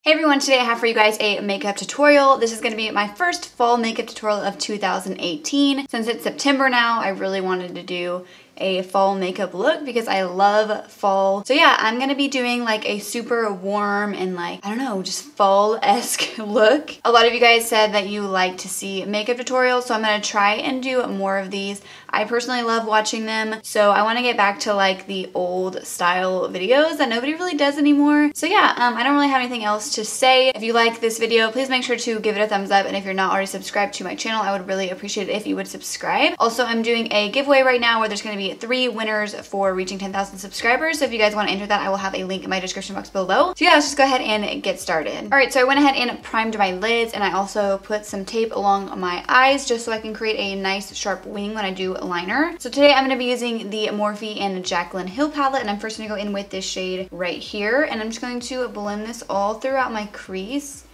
Hey everyone, today I have for you guys a makeup tutorial. This is going to be my first fall makeup tutorial of 2018. Since it's September now, I really wanted to do a fall makeup look because I love fall. So yeah, I'm gonna be doing like a super warm and like, I don't know, just fall-esque look. A lot of you guys said that you like to see makeup tutorials, so I'm gonna try and do more of these. I personally love watching them, so I wanna get back to like the old style videos that nobody really does anymore. So yeah, I don't really have anything else to say. If you like this video, please make sure to give it a thumbs up, and if you're not already subscribed to my channel, I would really appreciate it if you would subscribe. Also, I'm doing a giveaway right now where there's gonna be 3 winners for reaching 10,000 subscribers. So if you guys want to enter that, I will have a link in my description box below. So yeah, let's just go ahead and get started. All right, so I went ahead and primed my lids, and I also put some tape along my eyes just so I can create a nice sharp wing when I do liner. So today I'm going to be using the Morphe and Jaclyn Hill palette, and I'm first going to go in with this shade right here, and I'm just going to blend this all throughout my crease.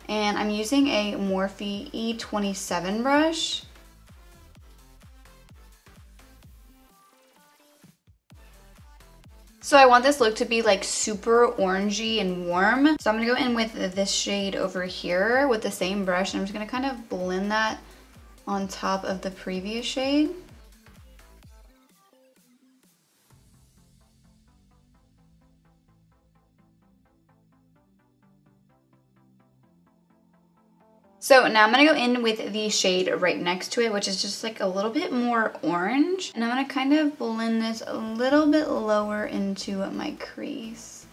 And I'm using a Morphe E27 brush. So I want this look to be like super orangey and warm. So I'm gonna go in with this shade over here with the same brush, and I'm just gonna kind of blend that on top of the previous shade. So now I'm gonna go in with the shade right next to it, which is just like a little bit more orange. And I'm gonna kind of blend this a little bit lower into my crease.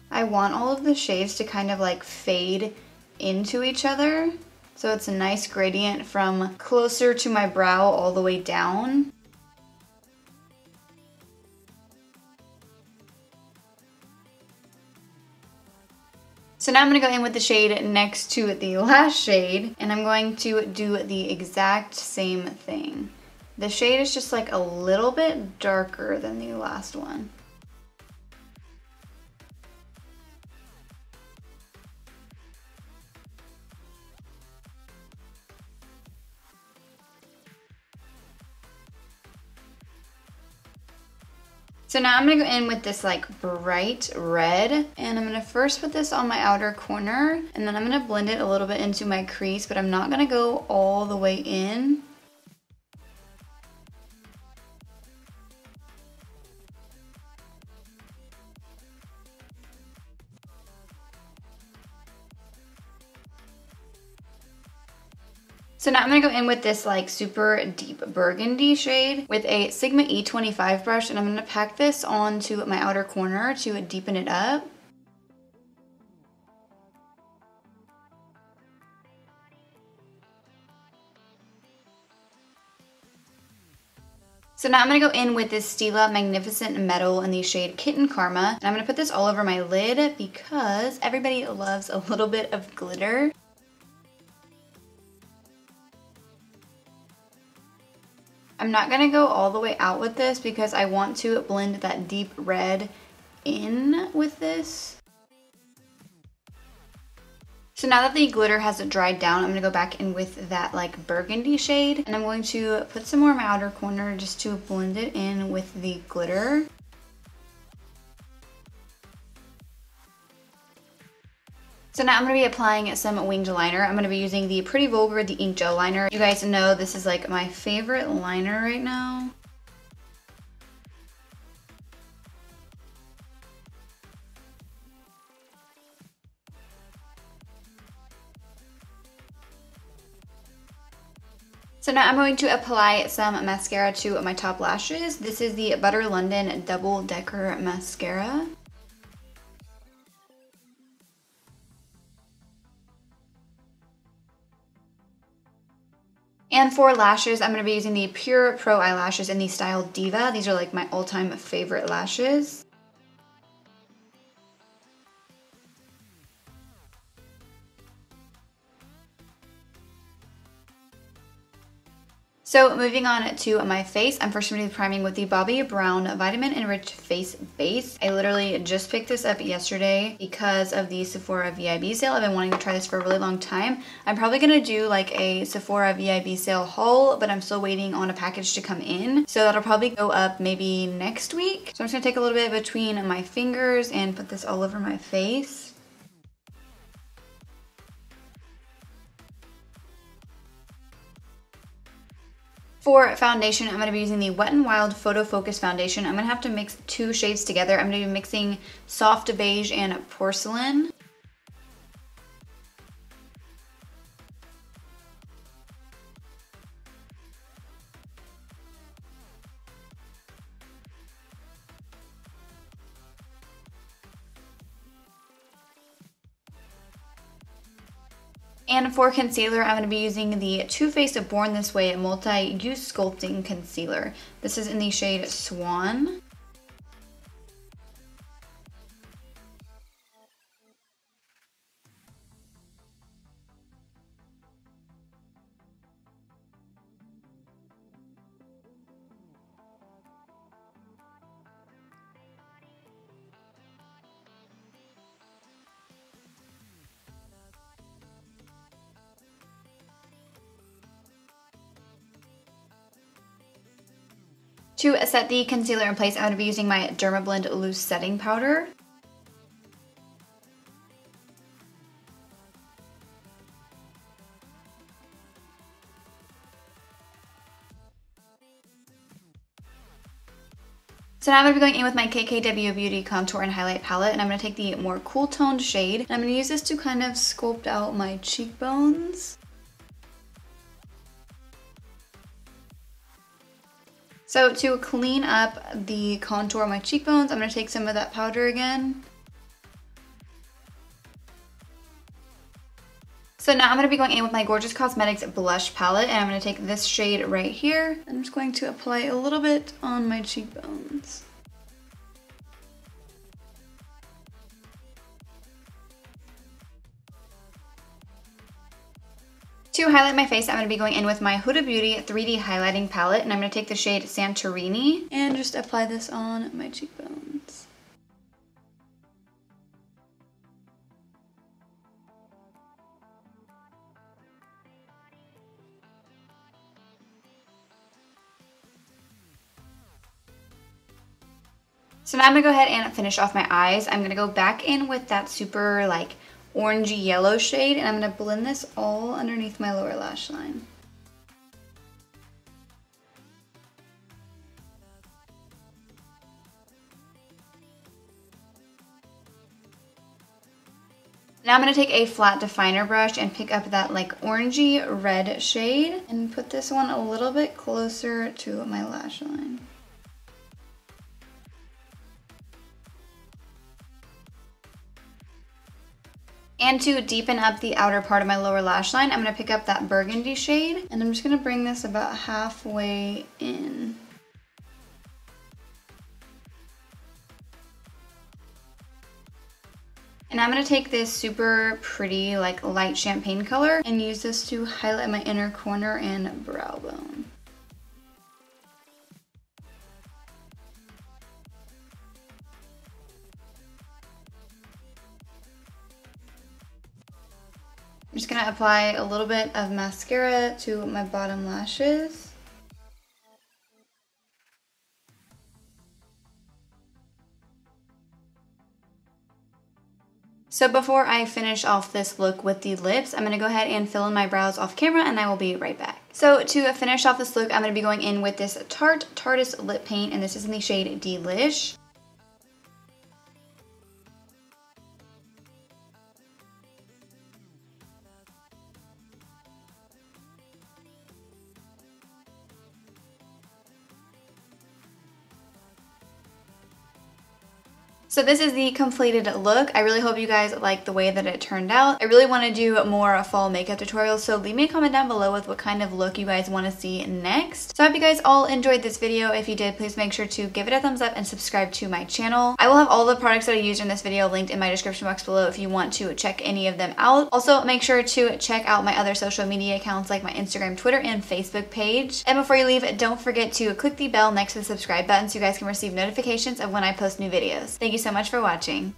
I want all of the shades to kind of like fade into each other. So it's a nice gradient from closer to my brow all the way down. So now I'm going to go in with the shade next to the last shade, and I'm going to do the exact same thing. The shade is just like a little bit darker than the last one. So now I'm gonna go in with this like bright red, and I'm gonna first put this on my outer corner, and then I'm gonna blend it a little bit into my crease, but I'm not gonna go all the way in. So now I'm gonna go in with this like super deep burgundy shade with a Sigma E25 brush, and I'm gonna pack this onto my outer corner to deepen it up. So now I'm gonna go in with this Stila Magnificent Metal in the shade Kitten Karma, and I'm gonna put this all over my lid because everybody loves a little bit of glitter. I'm not gonna go all the way out with this because I want to blend that deep red in with this. So now that the glitter has dried down, I'm gonna go back in with that like burgundy shade, and I'm going to put some more in my outer corner just to blend it in with the glitter. So now I'm going to be applying some winged liner. I'm going to be using the Pretty Vulgar, the ink gel liner. You guys know this is like my favorite liner right now. So now I'm going to apply some mascara to my top lashes. This is the Butter London Double Decker Mascara. And for lashes, I'm going to be using the Pure Pro eyelashes in the style Diva. These are like my all-time favorite lashes. So moving on to my face, I'm first going to be priming with the Bobbi Brown Vitamin Enriched Face Base. I literally just picked this up yesterday because of the Sephora VIB sale. I've been wanting to try this for a really long time. I'm probably going to do like a Sephora VIB sale haul, but I'm still waiting on a package to come in. So that'll probably go up maybe next week. So I'm just going to take a little bit between my fingers and put this all over my face. For foundation, I'm going to be using the Wet n Wild Photo Focus Foundation. I'm going to have to mix two shades together. I'm going to be mixing Soft Beige and Porcelain. And for concealer, I'm going to be using the Too Faced Born This Way Multi-Use Sculpting Concealer. This is in the shade Swan. To set the concealer in place, I'm going to be using my Dermablend Loose Setting Powder. So now I'm going to be going in with my KKW Beauty Contour and Highlight Palette, and I'm going to take the more cool toned shade, and I'm going to use this to kind of sculpt out my cheekbones. So to clean up the contour of my cheekbones, I'm going to take some of that powder again. So now I'm going to be going in with my Gorgeous Cosmetics blush palette, and I'm going to take this shade right here. I'm just going to apply a little bit on my cheekbones. To highlight my face, I'm going to be going in with my Huda Beauty 3D Highlighting Palette, and I'm going to take the shade Santorini and just apply this on my cheekbones. So now I'm going to go ahead and finish off my eyes. I'm going to go back in with that super like orangey yellow shade, and I'm going to blend this all underneath my lower lash line. Now I'm going to take a flat definer brush and pick up that like orangey red shade and put this one a little bit closer to my lash line. And to deepen up the outer part of my lower lash line, I'm going to pick up that burgundy shade, and I'm just going to bring this about halfway in. And I'm going to take this super pretty like light champagne color and use this to highlight my inner corner and brow bone. I'm just going to apply a little bit of mascara to my bottom lashes. So before I finish off this look with the lips, I'm going to go ahead and fill in my brows off camera, and I will be right back. So to finish off this look, I'm going to be going in with this Tarte Tarteist Lip Paint, and this is in the shade Delish. So this is the completed look. I really hope you guys like the way that it turned out. I really want to do more fall makeup tutorials, so leave me a comment down below with what kind of look you guys want to see next. So I hope you guys all enjoyed this video. If you did, please make sure to give it a thumbs up and subscribe to my channel. I will have all the products that I used in this video linked in my description box below if you want to check any of them out. Also, make sure to check out my other social media accounts like my Instagram, Twitter, and Facebook page. And before you leave, don't forget to click the bell next to the subscribe button so you guys can receive notifications of when I post new videos. Thank you so much for watching.